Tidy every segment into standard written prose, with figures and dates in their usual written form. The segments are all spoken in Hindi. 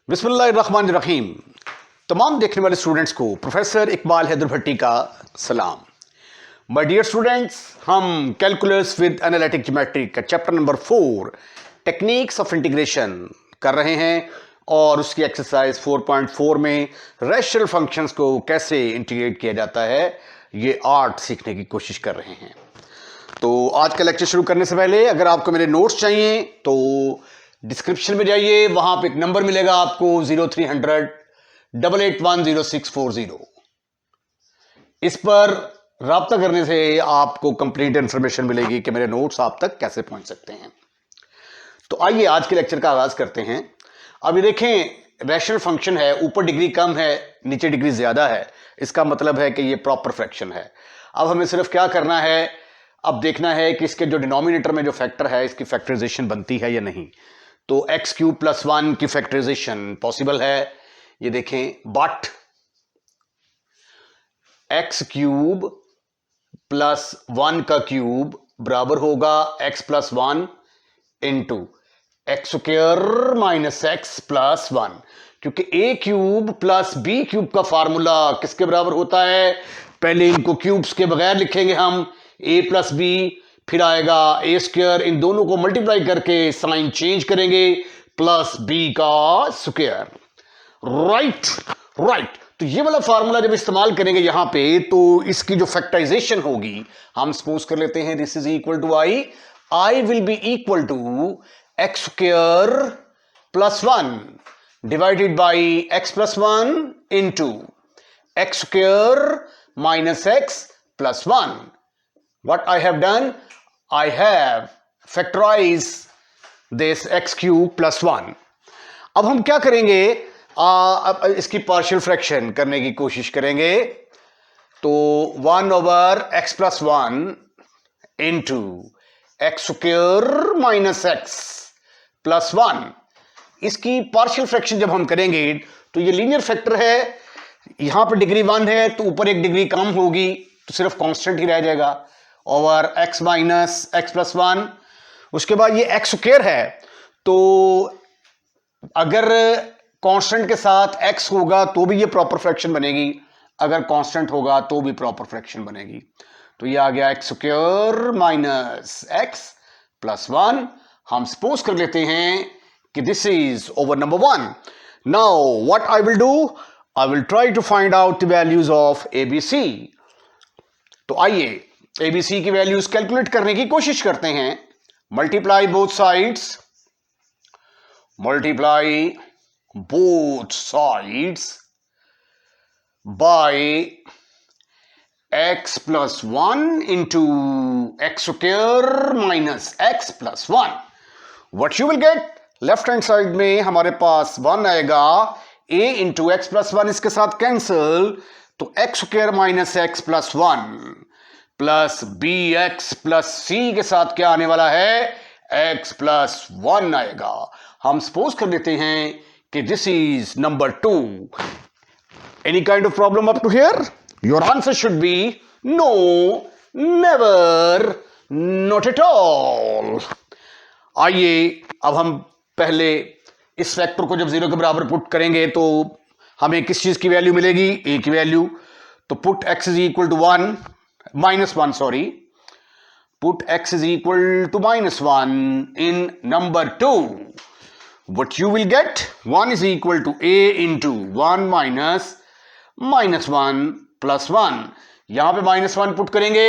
बिस्मिल्लाहिर्रहमानिर्रहीम। तमाम देखने वाले स्टूडेंट्स को प्रोफेसर इकबाल हैदर भट्टी का सलाम। माय डियर स्टूडेंट्स, हम कैलकुलस विद एनालिटिक ज्योमेट्री का chapter number 4 techniques of integration कर रहे हैं और उसकी एक्सरसाइज 4.4 में रैशनल फंक्शंस को कैसे इंटीग्रेट किया जाता है ये आर्ट सीखने की कोशिश कर रहे हैं। तो आज का लेक्चर शुरू करने से पहले अगर आपको मेरे नोट्स चाहिए तो डिस्क्रिप्शन में जाइए, वहां पे एक नंबर मिलेगा आपको 0300 8810 इस पर राब्ता करने से आपको कंप्लीट इंफॉर्मेशन मिलेगी कि मेरे नोट्स आप तक कैसे पहुंच सकते हैं। तो आइए आज के लेक्चर का आगाज करते हैं। अभी देखें, रैशनल फंक्शन है, ऊपर डिग्री कम है नीचे डिग्री ज्यादा है, इसका मतलब है कि ये प्रॉपर फ्रैक्शन है। अब हमें सिर्फ क्या करना है, अब देखना है कि इसके जो डिनोमिनेटर में जो फैक्टर है इसकी फैक्टराइजेशन बनती है या नहीं। तो एक्स क्यूब प्लस 1 की फैक्टराइजेशन पॉसिबल है, ये देखें, बट एक्स क्यूब प्लस 1 का क्यूब बराबर होगा x plus 1 into x square minus x plus 1, क्योंकि ए क्यूब प्लस बी क्यूब का फार्मूला किसके बराबर होता है। पहले इनको क्यूब्स के बगैर लिखेंगे हम, ए प्लस बी, फिर आएगा ए स्क्वायर, इन दोनों को मल्टीप्लाई करके साइन चेंज करेंगे, प्लस बी का स्क्वायर। राइट। तो ये वाला फार्मूला जब इस्तेमाल करेंगे यहां पे तो इसकी जो फैक्टराइजेशन होगी, हम सपोज कर लेते हैं this is equal to I will be equal to x square plus 1 divided by x plus 1 into x square minus x plus 1. What I have done, I have factorized this x cube plus 1. अब हम क्या करेंगे, अब इसकी पार्शियल फ्रैक्शन करने की कोशिश करेंगे। तो 1 over x plus 1 into x square minus x plus 1, इसकी पार्शियल फ्रैक्शन जब हम करेंगे तो ये लीनियर फैक्टर है, यहां पर डिग्री 1 है तो ऊपर एक डिग्री कम होगी तो सिर्फ कांस्टेंट ही रह जाएगा over x minus x plus 1। उसके बाद ये एक्स स्क्वायर है, तो अगर कांस्टेंट के साथ x होगा तो भी ये प्रॉपर फ्रैक्शन बनेगी, अगर कांस्टेंट होगा तो भी प्रॉपर फ्रैक्शन बनेगी। तो ये आ गया x square minus x plus 1। हम सपोज कर लेते हैं कि this is over number 1। Now what I will do, I will try to find out the values of ABC। तो आइए ABC की वैल्यूज कैलकुलेट करने की कोशिश करते हैं। Multiply both sides, multiply both sides by x plus 1 into x square minus x plus 1। What you will gate, left hand side में हमारे पास 1 आएगा, a इंटू एक्स प्लस 1 इसके साथ कैंसल, तो x square minus x plus 1 plus b x plus c के साथ क्या आने वाला है, एक्स प्लस 1 आएगा। हम सपोज कर लेते हैं कि this is number 2। Any kind of problem up to here? Your answer should be no, never, not at all. आइए अब हम पहले इस फैक्टर को जब 0 के बराबर पुट करेंगे तो हमें किस चीज की वैल्यू मिलेगी, a की वैल्यू। तो put x is equal to 1 minus 1, sorry, put x is equal to minus 1 in number 2. What you will get, 1 is equal to a into 1 minus 1 plus 1. यहां पे minus 1 पुट करेंगे,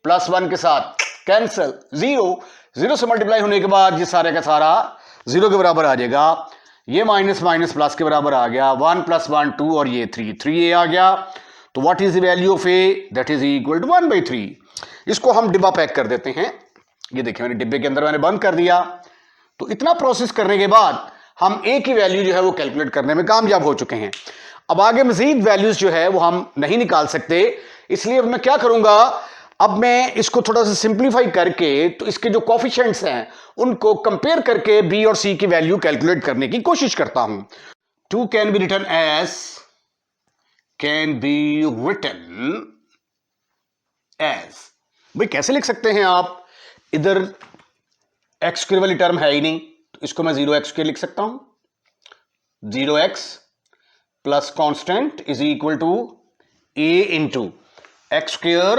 प्लस 1 के साथ कैंसल, 0 से मल्टीप्लाई होने के बाद ये सारे का सारा 0 के बराबर आ जाएगा। ये माइनस माइनस प्लस के बराबर आ गया, 1 प्लस 1 2 और ये 3a आ गया। तो what is the value of a, that is equal to 1/3। इसको हम डिब्बा पैक कर देते हैं। ये देखिए मैंने डिब्बे के अंदर मैंने बंद कर दिया। तो इतना प्रोसेस करने के बाद हम a की वैल्यू जो है वो कैलकुलेट करने में कामयाब हो चुके हैं। अब आगे मजीद वैल्यूज जो है वो हम नहीं निकाल सकते, इसलिए अब मैं क्या करूंगा, अब मैं इसको थोड़ा सा सिंप्लीफाई करके तो इसके जो कोफिशिएंट्स हैं उनको कंपेयर करके b और c की वैल्यू कैलकुलेट करने की कोशिश करता हूं। 2 can be written as, can be written as, भाई कैसे लिख सकते हैं आप, इधर एक्स स्क्वायर वाली टर्म है ही नहीं तो इसको मैं 0x स्क्वायर लिख सकता हूं। 0x plus constant is equal to a into x square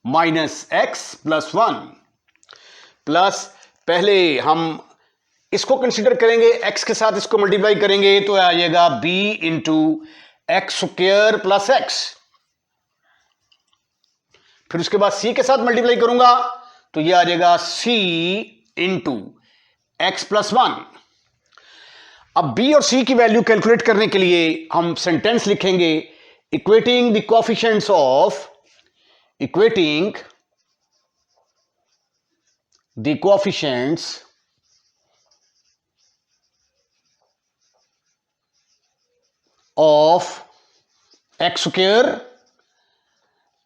minus x plus 1 plus पहले हम इसको कंसीडर करेंगे, x के साथ इसको मल्टीप्लाई करेंगे तो आ जाएगा b into x square plus x. फिर उसके बाद c के साथ मल्टीप्लाई करूंगा तो ये आ जाएगा c इंटू एक्स प्लस 1। अब b और c की वैल्यू कैलकुलेट करने के लिए हम सेंटेंस लिखेंगे equating the coefficients of x square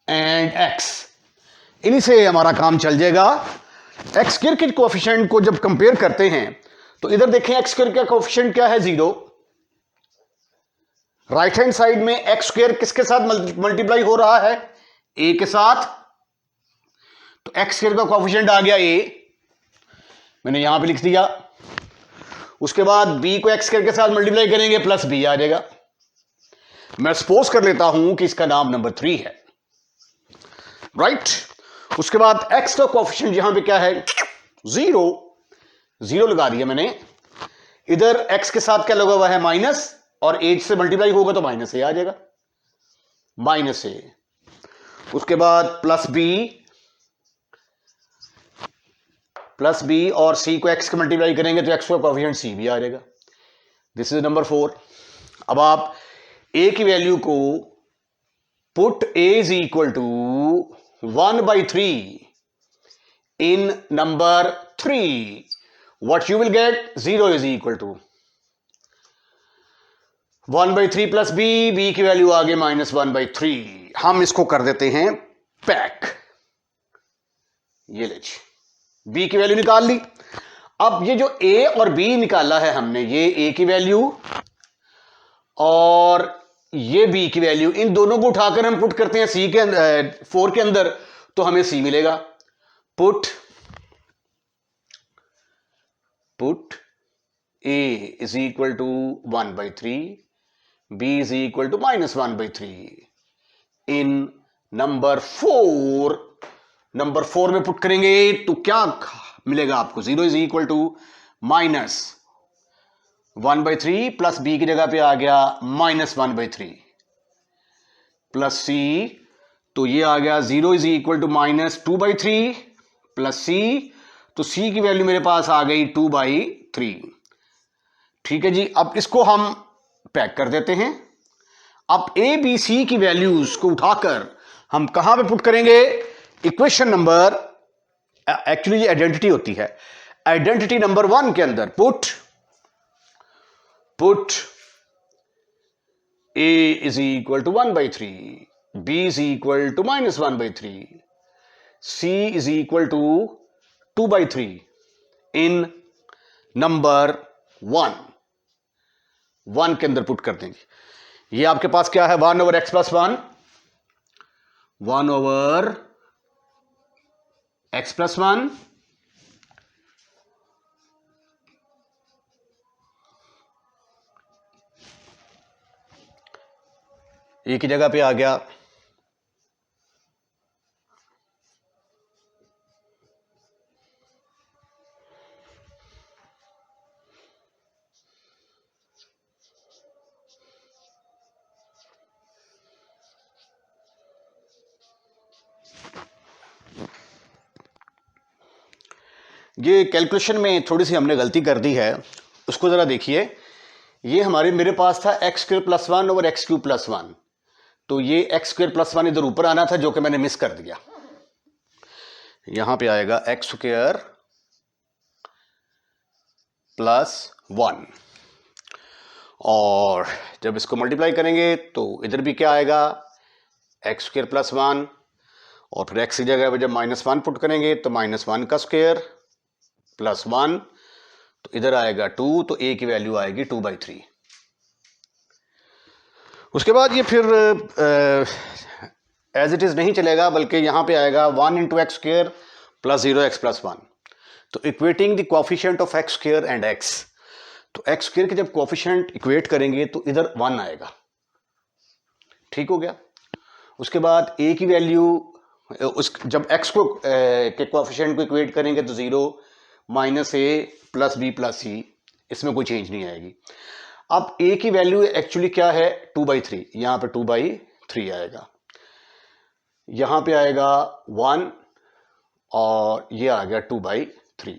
and x. इन्हीं से हमारा काम चल जाएगा। एक्स स्क्वेयर के कोएफिशिएंट को जब कंपेयर करते हैं तो इधर देखें एक्स स्क्वेयर का कोएफिशिएंट क्या है 0। राइट हैंड साइड में एक्स स्क्वेयर किसके साथ मल्टीप्लाई हो रहा है ए के साथ, तो एक्स स्क्वेयर का कोएफिशिएंट आ गया ए, मैंने यहां पे लिख दिया। उसके बाद बी को एक्स स्क्वेयर के साथ मल्टीप्लाई करेंगे प्लस बी आ जाएगा। मैं सपोज कर लेता हूं कि इसका नाम नंबर 3 है, राइट। उसके बाद एक्स का कोएफिशिएंट यहां पे क्या है 0 लगा दिया मैंने। इधर एक्स के साथ क्या लगा हुआ है माइनस, और एज से मल्टीप्लाई होगा तो माइनस ए आ जाएगा, माइनस ए। उसके बाद प्लस बी और सी को एक्स के मल्टीप्लाई करेंगे तो एक्स का कोएफिशिएंट सी भी आ जाएगा। This is number 4। अब आप ए की वैल्यू को put A is equal to 1/3 in number 3, what you will get 0 is equal to 1/3 plus B की वैल्यू आ गई -1/3। हम इसको कर देते हैं पैक। ये लीजिए बी की वैल्यू निकाल ली। अब ये जो ए और बी निकाला है हमने, ये ए की वैल्यू और ये बी की वैल्यू, इन दोनों को उठाकर हम पुट करते हैं सी के अंदर 4 के अंदर, तो हमें सी मिलेगा। Put A is equal to 1/3, B is equal to -1/3 in number 4। Number 4 में पुट करेंगे तो क्या मिलेगा आपको 0 is equal to -1/3 plus B की जगह पे आ गया -1/3 प्लस सी, तो ये आ गया 0 इज इक्वल टू -2/3 प्लस सी, तो सी की वैल्यू मेरे पास आ गई 2/3। ठीक है जी। अब इसको हम पैक कर देते हैं। अब ए बी सी की वैल्यूज को उठाकर हम कहां पे पुट करेंगे, इक्वेशन नंबर, एक्चुअली ये आइडेंटिटी होती है, आइडेंटिटी नंबर 1 के अंदर put A is equal to 1/3, B is equal to -1/3, C is equal to 2/3 in number 1 के अंदर पुट कर देंगे। ये आपके पास क्या है 1/x + 1, 1/x + 1 ए की जगह पे आ गया ये कैलकुलेशन में थोड़ी सी हमने गलती कर दी है, उसको ज़रा देखिए। ये मेरे पास था x² + 1 ओवर x³ + 1, तो ये x² + 1 इधर ऊपर आना था जो कि मैंने मिस कर दिया। यहां पे आएगा x² + 1, और जब इसको मल्टीप्लाई करेंगे तो इधर भी क्या आएगा x² + 1, और फिर x की जगह पे जब -1 पुट करेंगे तो -1 का स्क्वायर प्लस 1, तो इधर आएगा 2, तो a की वैल्यू आएगी 2/3। उसके बाद ये फिर एज इट इज नहीं चलेगा, बल्कि यहां पे आएगा 1 × x² + 0x + 1, तो equating the coefficient of x² and x। तो एक्स स्क्वायर के जब कोफिशिएंट इक्वेट करेंगे तो इधर 1 आएगा, ठीक हो गया। उसके बाद ए की वैल्यू जब एक्स को के कोफिशिएंट को इक्वेट करेंगे तो 0 माइनस ए प्लस बी प्लस सी, इसमें कोई चेंज नहीं आएगी। अब ए की वैल्यू एक्चुअली क्या है 2/3, यहां पे 2/3 आएगा, यहां पे आएगा 1 और ये आ गया 2/3।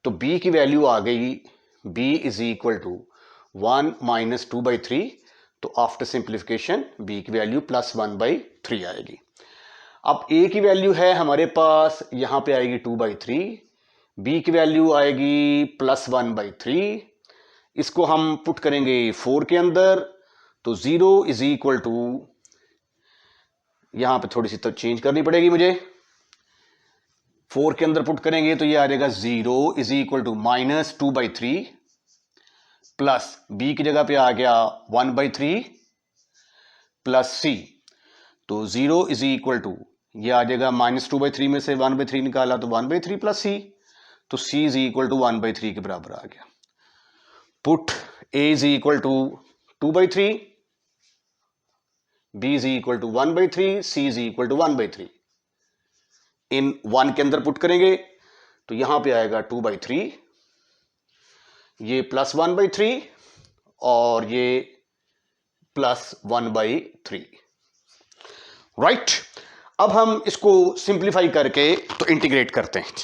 तो b की वैल्यू आ गई b is equal to 1 minus 2/3। तो आफ्टर सिंप्लीफिकेशन b की वैल्यू प्लस 1/3 आएगी। अब a की वैल्यू है हमारे पास, यहां पे आएगी 2/3, b की वैल्यू आएगी प्लस 1/3। इसको हम पुट करेंगे 4 के अंदर, तो 0 इज इक्वल टू, यहां पे थोड़ी सी तो चेंज करनी पड़ेगी मुझे, 4 के अंदर पुट करेंगे तो ये आ जाएगा 0 is equal to minus 2/3 plus b की जगह पे आ गया 1/3 प्लस c। तो 0 इज इक्वल टू, ये आ जाएगा माइनस 2/3 में से 1/3 निकाला तो 1/3 प्लस c, तो c इज इक्वल टू 1/3 के बराबर आ गया। Put a is equal to 2/3, b is equal to 1/3, c is equal to 1/3। In 1 के अंदर पुट करेंगे तो यहां पे आएगा 2/3, ये प्लस 1/3 और ये प्लस 1/3, राइट। अब हम इसको सिंप्लीफाई करके तो इंटीग्रेट करते हैं।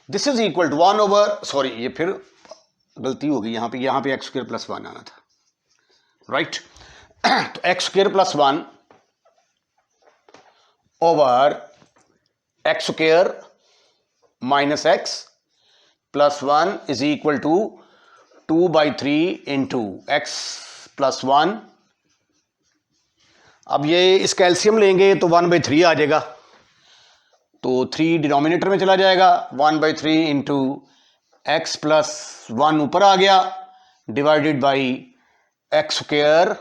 This is equal to 1 over, sorry ये फिर गलती होगी, यहां पे एक्स स्क्वायर प्लस 1 आना था, राइट। तो x square plus 1 over x square minus x plus 1 is equal to 2/3 into x plus 1। अब ये इस कैल्शियम लेंगे तो 1/3 आ जाएगा, तो 3 डिनोमिनेटर में चला जाएगा, 1/3 इंटू एक्स प्लस 1 ऊपर आ गया, divided by x square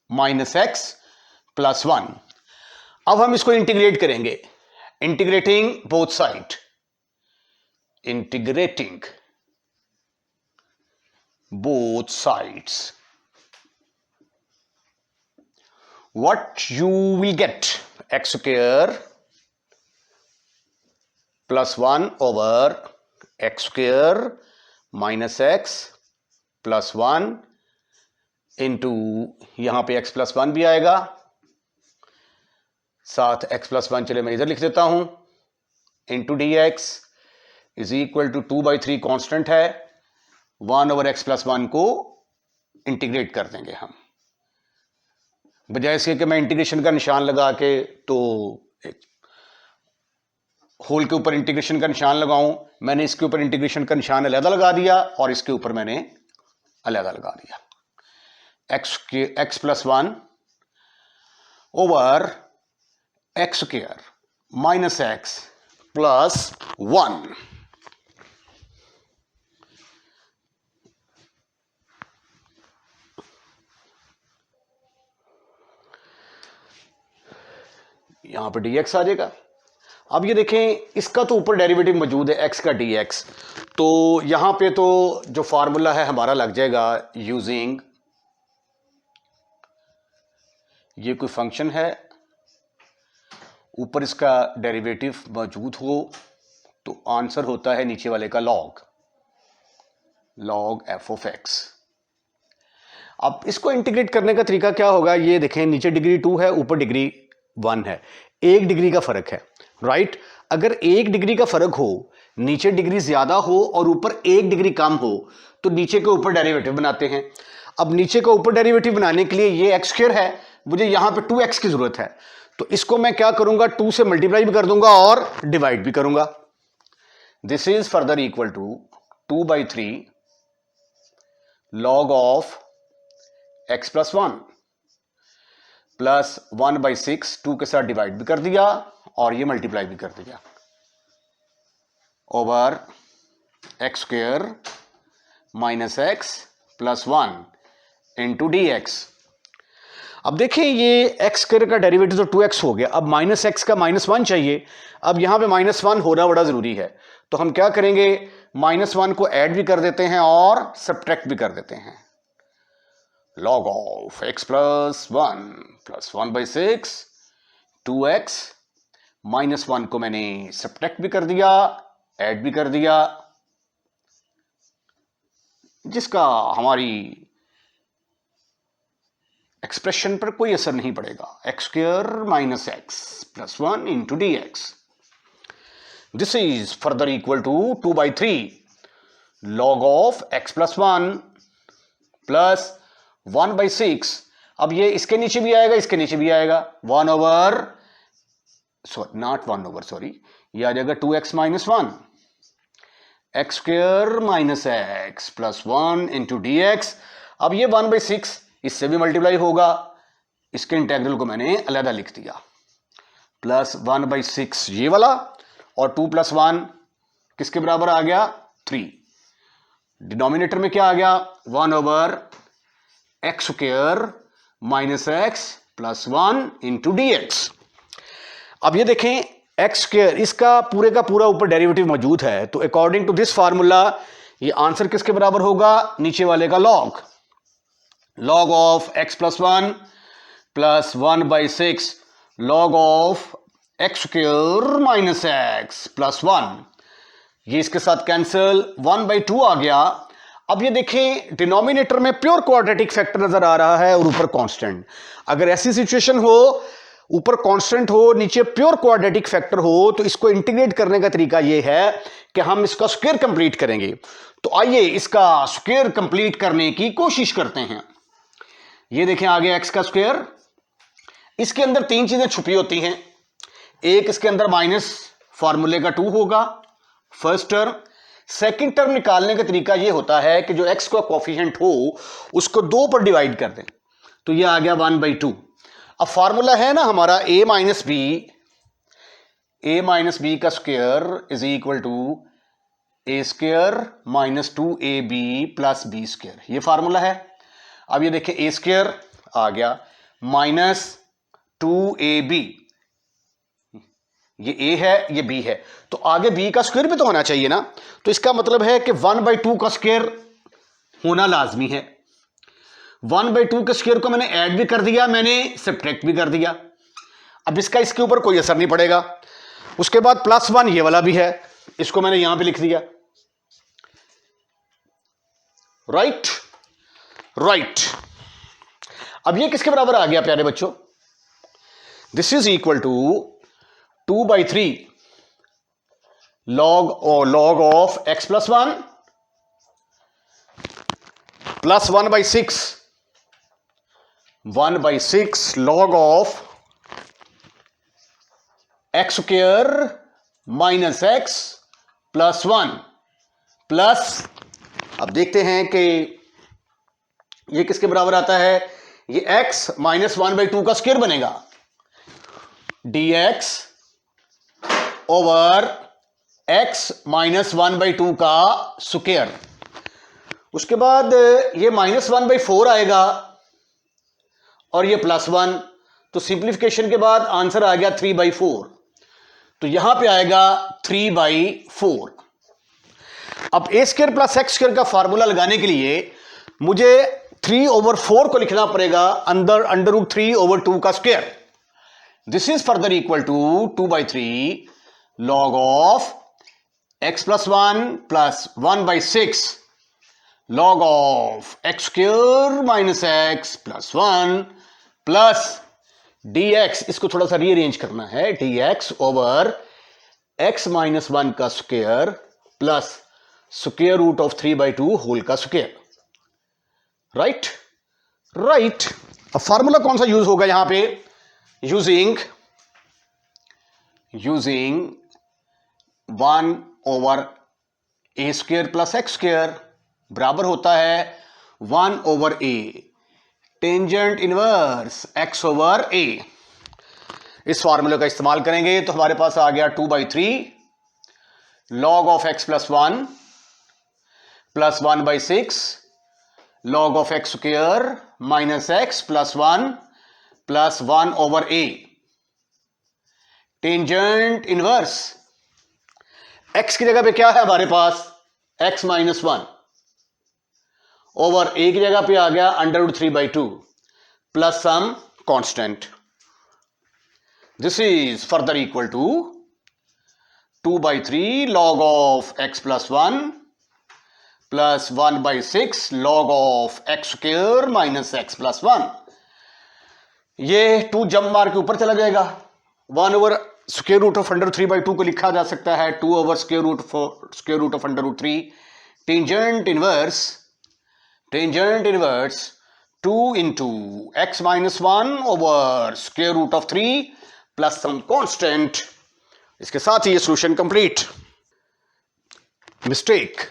minus x plus 1। अब हम इसको इंटीग्रेट करेंगे, integrating both side, integrating both sides, what you will get, x square plus 1 over x square minus x plus 1 into, यहां पे x plus 1 भी आएगा, साथ x plus 1 चले मैं इधर लिख देता हूं, into dx is equal to 2/3 constant है, 1 ओवर एक्स प्लस 1 को इंटीग्रेट कर देंगे हम, बजाय इसके कि मैं इंटीग्रेशन का निशान लगा के तो होल के ऊपर इंटीग्रेशन का निशान लगाऊं, मैंने इसके ऊपर इंटीग्रेशन का निशान अलग लगा दिया और इसके ऊपर मैंने अलग लगा दिया। X plus 1 over x square minus x plus 1। यहां पर dx आ जाएगा। अब ये देखें, इसका तो ऊपर डेरिवेटिव मौजूद है x का dx, तो यहां पे तो जो फार्मूला है हमारा लग जाएगा यूजिंग, ये कोई फंक्शन है, ऊपर इसका डेरिवेटिव मौजूद हो तो आंसर होता है नीचे वाले का लॉग f ऑफ x। अब इसको इंटीग्रेट करने का तरीका क्या होगा, ये देखें, नीचे डिग्री 2 है, ऊपर डिग्री 1 है, 1 डिग्री का फर्क है, राइट। अगर 1 डिग्री का फर्क हो, नीचे डिग्री ज्यादा हो और ऊपर 1 डिग्री कम हो, तो नीचे के ऊपर डेरिवेटिव बनाते हैं। अब नीचे का ऊपर डेरिवेटिव बनाने के लिए ये एक्स स्क्वायर है, मुझे यहां पे 2x की जरूरत है, तो इसको मैं क्या करूंगा, 2 से मल्टीप्लाई भी कर दूंगा और डिवाइड भी करूंगा। This is further equal to 2/3 log of x plus 1 plus 1/6, 2 के साथ डिवाइड भी कर दिया और ये मल्टीप्लाई भी कर दिया, over x square minus x plus 1 into dx। अब देखें, ये एक्स स्क्वायर का डेरिवेटिव तो 2x हो गया, अब माइनस एक्स का -1 चाहिए। अब यहां पे -1 होना बड़ा जरूरी है, तो हम क्या करेंगे, -1 को ऐड भी कर देते हैं और सब्ट्रैक्ट भी कर देते हैं। log of x + 1 + 1/6 2x -1 को मैंने सब्ट्रैक्ट भी कर दिया, ऐड भी कर दिया, जिसका हमारी एक्सप्रेशन पर कोई असर नहीं पड़ेगा। x² - x + 1 × dx। This is further equal to 2/3 log of x + 1 + 1/6। अब ये इसके नीचे भी आएगा, इसके नीचे भी आएगा, 1/, नॉट 1/, सॉरी, ये आ जाएगा 2x - 1 x² - x + 1 × dx। अब ये 1/6 इससे भी मल्टीप्लाई होगा, इसके इंटेग्रल को मैंने अलग लिख दिया, प्लस 1/6 ये वाला, और 2 + 1 किसके बराबर आ गया? 3। डिनोमिनेटर में क्या आ गया? 1/x² - x + 1 × dx। अब ये देखें x², इसका पूरे का पूरा ऊपर डेरिवेटिव मौजूद है, तो अकॉर्डिंग टू दिस फार्मूला ये आंसर किसके बराबर होगा? नीचे वाले का log of x + 1 + 1/6 log of x² - x + 1, ये इसके साथ कैंसिल, 1/2 आ गया। अब ये देखें डिनोमिनेटर में प्योर क्वाड्रेटिक फैक्टर नजर आ रहा है और ऊपर कांस्टेंट। अगर ऐसी सिचुएशन हो, ऊपर कांस्टेंट हो, नीचे प्योर क्वाड्रेटिक फैक्टर हो, तो इसको इंटीग्रेट करने का तरीका ये है कि हम इसका स्क्वायर कंप्लीट करेंगे। तो आइए इसका स्क्वायर कंप्लीट करने की कोशिश करते हैं। ये देखें आगे x का स्क्वायर, इसके अंदर 3 चीजें छुपी होती हैं। एक, इसके अंदर माइनस फार्मूले का 2 होगा, फर्स्ट टर्म। सेकंड टर्म निकालने का तरीका यह होता है कि जो x का कोफिशिएंट हो उसको 2 पर डिवाइड कर दें, तो यह आ गया 1/2। अब फार्मूला है ना हमारा a - b का स्क्वायर = a² - 2ab + b², ये फार्मूला है। अब ये देखिए a² आ गया -2ab, ये a है, ये b है, तो आगे b का स्क्वायर भी तो होना चाहिए ना। तो इसका मतलब है कि 1/2 का स्क्वायर होना लाजमी है। 1/2 के स्क्वायर को मैंने ऐड भी कर दिया, मैंने सब्ट्रैक्ट भी कर दिया। अब इसका इसके ऊपर कोई असर नहीं पड़ेगा। उसके बाद +1 ये वाला भी है, इसको मैंने यहां पे लिख दिया, राइट। अब ये किसके बराबर आ गया प्यारे बच्चों? This is equal to 2/3 log of x + 1 + 1/6 log of x² - x + 1 plus, अब देखते हैं कि ये किसके बराबर आता है? ये x - 1/2 का स्क्वायर बनेगा, dx ओवर x - 1/2 का स्क्वायर। उसके बाद ये -1/4 आएगा और ये +1, तो सिंप्लीफिकेशन के बाद आंसर आ गया 3/4, तो यहां पे आएगा 3/4। अब a² + x² का फार्मूला लगाने के लिए मुझे 3/4 को लिखना पड़ेगा अंदर √3/2 का square. This is further equal to 2/3 log of x + 1 + 1/6 log of x² - x + 1 plus dx, इसको थोड़ा सा रीअरेंज करना है, dx ओवर x - 1 का स्क्वायर प्लस √3/2 होल का स्क्वायर, राइट। अब फार्मूला कौन सा यूज होगा यहां पे? यूजिंग 1/a² + x² बराबर होता है 1/a टेंजेंट इनवर्स x/a। इस फार्मूले का इस्तेमाल करेंगे तो हमारे पास आ गया 2/3 log of x + 1 + 1/6 log of x² - x + 1 plus 1/a tangent inverse. x की जगह पे क्या है हमारे पास? x minus one over a की जगह पे आ गया √3/2 plus some constant. This is further equal to 2/3 log of x plus 1 plus 1/6 log of x square minus x plus 1. ये 2 जंप मार के ऊपर चला जाएगा. 1 ओवर स्क्वायर रूट ऑफ √3/2 को लिखा जा सकता है 2 over square root of √3. Tangent inverse 2 into x minus 1 over square root of 3 plus some constant. इसके साथ ही ये सॉल्यूशन कंप्लीट. मिस्टेक,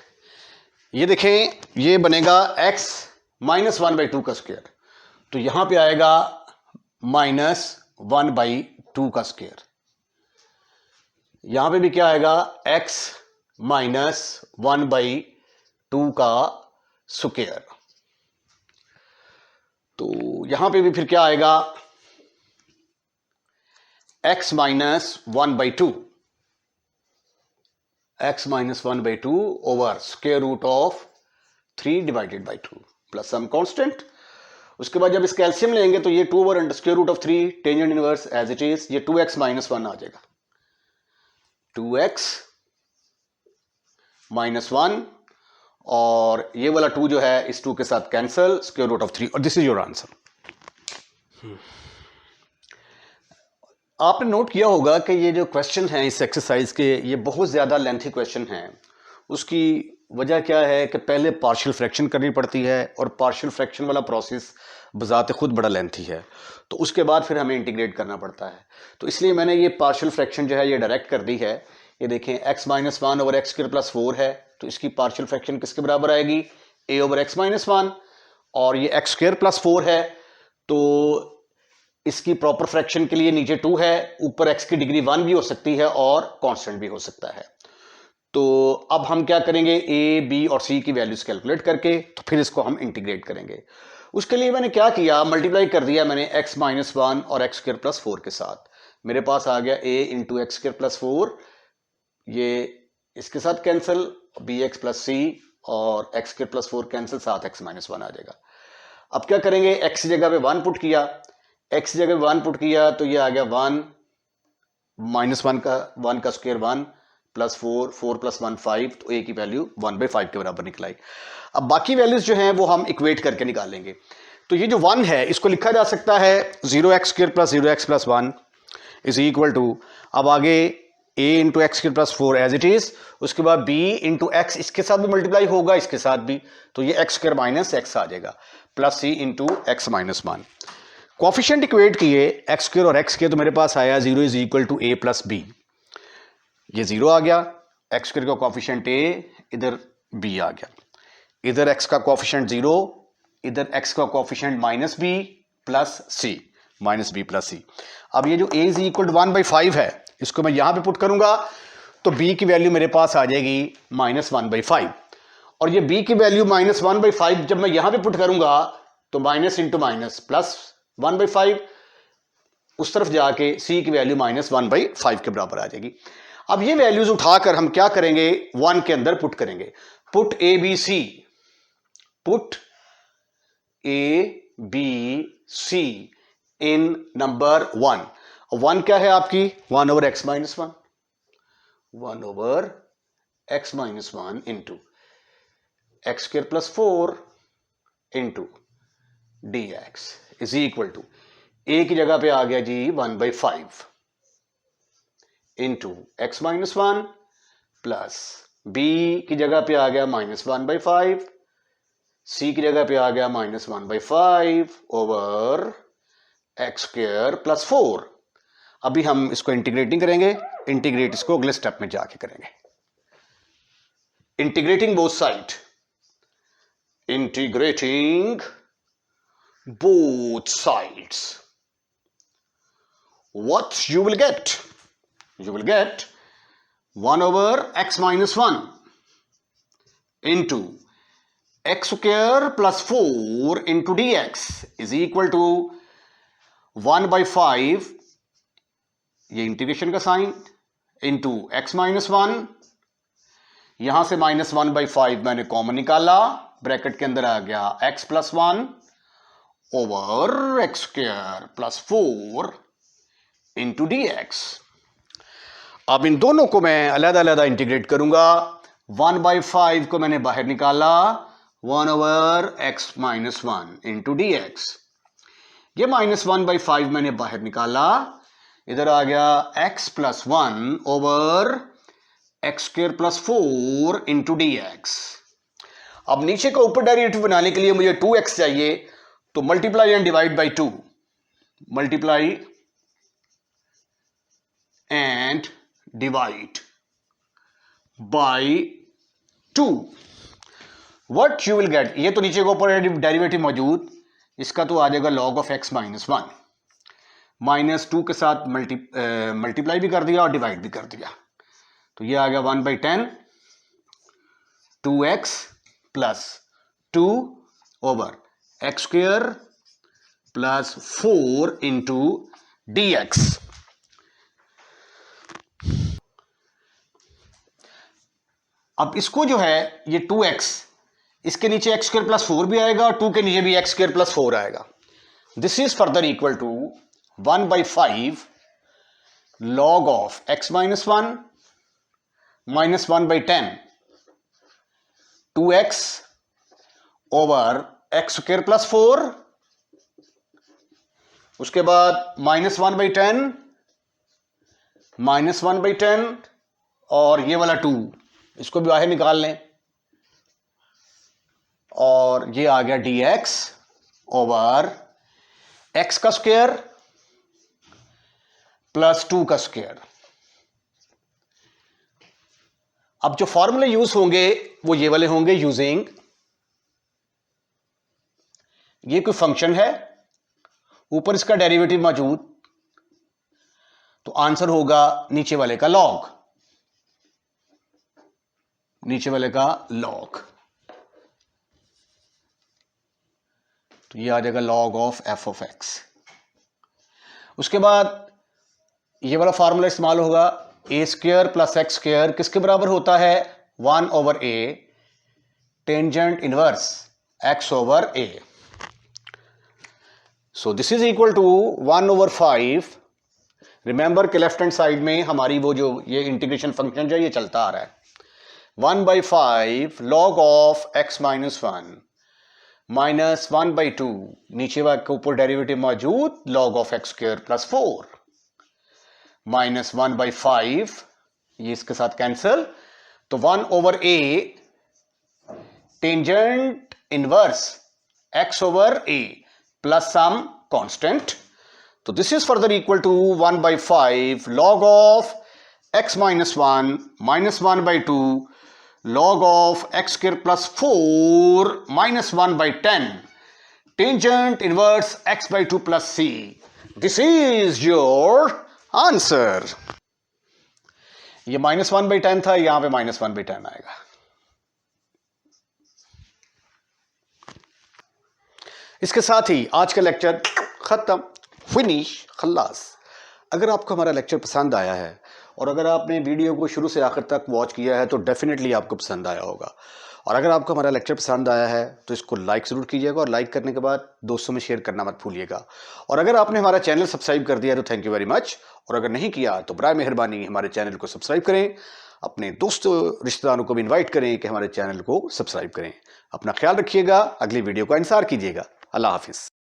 ये देखें, ये बनेगा x माइनस 1/2 का स्क्वायर, तो यहां पे आएगा -1/2 का स्क्वायर. यहां पे भी क्या आएगा, x माइनस 1/2 का स्क्वायर. तो यहां पे भी फिर क्या आएगा, x minus 1/2 over square root of 3 divided by 2 plus some constant. उसके बाद जब इस कैल्शियम लेंगे तो ये 2 over square root of 3 tangent inverse as it is, ये 2x माइनस 1 आ जाएगा. 2x माइनस 1 और ये वाला 2 जो है इस 2 के साथ कैंसल, स्क्वायर रूट ऑफ 3, और दिस इज योर आंसर. आपने नोट किया होगा कि ये जो क्वेश्चन हैं इस एक्सरसाइज के, ये बहुत ज़्यादा लेंथी क्वेश्चन हैं. उसकी वजह क्या है कि पहले पार्शियल फ्रैक्शन करनी पड़ती है और पार्शियल फ्रैक्शन वाला प्रोसेस बजाते खुद बड़ा लेंथी है, तो उसके बाद फिर हमें इंटीग्रेट करना पड़ता है. तो इसलिए मैंने ये पार्शियल फ्रैक्शन जो है ये डायरेक्ट कर दी है. ये देखें, x minus 1 over x square plus 4 है, तो इसकी पार्शियल फ्रैक्शन किसके बराबर आएगी, a ओवर x माइनस 1, और ये एक्स स्क्वायर प्लस 4 है, तो इसकी प्रॉपर फ्रैक्शन के लिए नीचे 2 है, ऊपर x की डिग्री 1 भी हो सकती है और कांस्टेंट भी हो सकता है. तो अब हम क्या करेंगे, a, b और c की वैल्यूज कैलकुलेट करके तो फिर इसको हम इंटीग्रेट करेंगे. उसके लिए मैंने क्या किया, मल्टीप्लाई कर दिया मैंने x माइनस 1 और एक्स स्क्वायर प्लस 4 के साथ. मेरे पास आ गया a into x square plus 4, ये इसके साथ कैंसिल, bx प्लस c और एक्स स्क्वायर प्लस 4 कैंसिल, साथ x माइनस 1 आ जाएगा. अब क्या करेंगे, x की जगह पे 1 पुट किया, x की जगह 1 पुट किया तो ये आ गया 1 माइनस 1 का स्क्वायर 1 प्लस 4 प्लस 1 5, तो a की वैल्यू 1/5 के बराबर निकलाई. अब बाकी वैल्यूज जो हैं वो हम इक्वेट करके निकालेंगे. तो ये जो 1 है इसको लिखा जा सकता है 0x square plus 0x plus 1 is equal to, अब आगे a into x square plus 4 as it is, उसके बाद b इंटू एक्स, इसके साथ भी मल्टीप्लाई होगा, इसके साथ भी, तो ये एक्स स्क्वायर माइनस एक्स आ जाएगा, plus c into x minus 1. Coefficient equate किए एक्स स्क्वायर और एक्स के, तो मेरे पास आया 0 is equal to a plus B. ये 0 आ गया, एक्स स्क्वायर का कोफिशिएंट a, इधर b आ गया, इधर x का कोफिशिएंट 0, इधर x का coefficient minus b plus c, minus b plus c. अब ये जो a इज इक्वल टू 1/5 है, इसको मैं यहां पे पुट करूंगा तो b की वैल्यू मेरे पास आ जाएगी -1/5, और ये b की वैल्यू -1/5 जब मैं यहां पे पुट करूंगा तो माइनस इंटू माइनस प्लस 1/5, उस तरफ जाके c की वैल्यू -1/5 के बराबर आ जाएगी. अब ये वैल्यूज उठाकर हम क्या करेंगे, 1 के अंदर पुट करेंगे. Put a b c, put a b c in number 1. 1 क्या है आपकी, 1 over x minus 1, 1 over x minus 1 into x square plus 4 into dx is equal to, a की जगह पे आ गया जी 1/5 into x minus 1 plus b की जगह पे आ गया -1/5, c की जगह पे आ गया -1/5 ओवर एक्स स्क्वायर प्लस 4. अभी हम इसको इंटीग्रेटिंग करेंगे, इंटीग्रेट इसको अगले स्टेप में जाके करेंगे. Integrating both side, integrating both sides, what you will get, you will get 1 over x minus 1 into x square plus 4 into dx is equal to 1/5, ये इंटीग्रेशन का साइन, इंटू x माइनस 1 यहां से -1/5 मैंने कॉमन निकाला, ब्रैकेट के अंदर आ गया x + 1 over x² + 4 into dx। अब इन दोनों को मैं अलग अलग इंटीग्रेट करूंगा। 1/5 को मैंने बाहर निकाला, 1 ओवर x - 1 इंटू dx। ये -1/5 मैंने बाहर निकाला, इधर आ गया x + 1 over x² + 4 into dx। अब नीचे का ऊपर डेरिवेटिव बनाने के लिए मुझे 2x चाहिए, तो multiply and divide by 2, multiply and divide by 2। What you will gate, ये तो नीचे का ऊपर डेरिवेटिव मौजूद, इसका तो आ जाएगा log of x - 1, -2 के साथ मल्टीप्लाई भी कर दिया और डिवाइड भी कर दिया, तो ये आ गया 1/10 2x + 2 over x² + 4 into dx। अब इसको जो है ये 2x, इसके नीचे x² + 4 भी आएगा और 2 के नीचे भी x² + 4 आएगा। This is further equal to 1/5 log of x - 1 -1/10 2x ओवर x² + 4, उसके बाद -1/10 -1/10 और ये वाला 2, इसको भी बाहर निकाल लें, और ये आ गया dx ओवर x का स्क्वायर + 2 का स्क्वायर। अब जो फॉर्मूले यूज होंगे वो ये वाले होंगे, यूजिंग ये कोई फंक्शन है, ऊपर इसका डेरिवेटिव मौजूद, तो आंसर होगा नीचे वाले का लॉग, नीचे वाले का लॉग, तो ये आ जाएगा log of f of x। उसके बाद ये वाला फार्मूला इस्तेमाल होगा, a² + x² किसके बराबर होता है, 1 over a tangent inverse x over a। So this is equal to 1 over 5। Remember के लेफ्ट हैंड साइड में हमारी वो जो ये इंटीग्रेशन फंक्शन जो ये चलता आ रहा है, 1/5 log of x - 1 -1/2, नीचे के ऊपर डेरिवेटिव मौजूद, log of x² + 4 -1/5, ये इसके साथ कैंसिल, तो 1 over a tangent inverse x over a plus some constant, तो this is further equal to 1/5 log of x - 1 -1/2 log of x² + 4 -1/10 tangent inverse x/2 plus c. This is your answer. ये -1/10 था, यहां पे -1/10 आएगा। इसके साथ ही आज का लेक्चर खत्म, फिनिश, खल्लास। अगर आपको हमारा लेक्चर पसंद आया है और अगर आपने वीडियो को शुरू से आखिर तक वॉच किया है तो डेफिनेटली आपको पसंद आया होगा। और अगर आपको हमारा लेक्चर पसंद आया है तो इसको लाइक ज़रूर कीजिएगा, और लाइक करने के बाद दोस्तों में शेयर करना मत भूलिएगा। और अगर आपने हमारा चैनल सब्सक्राइब कर दिया तो थैंक यू वेरी मच, और अगर नहीं किया तो बराए मेहरबानी हमारे चैनल को सब्सक्राइब करें, अपने दोस्तों रिश्तेदारों को भी इन्वाइट करें कि हमारे चैनल को सब्सक्राइब करें। अपना ख्याल रखिएगा, अगली वीडियो का इंतजार कीजिएगा। अल्लाह हाफिज़।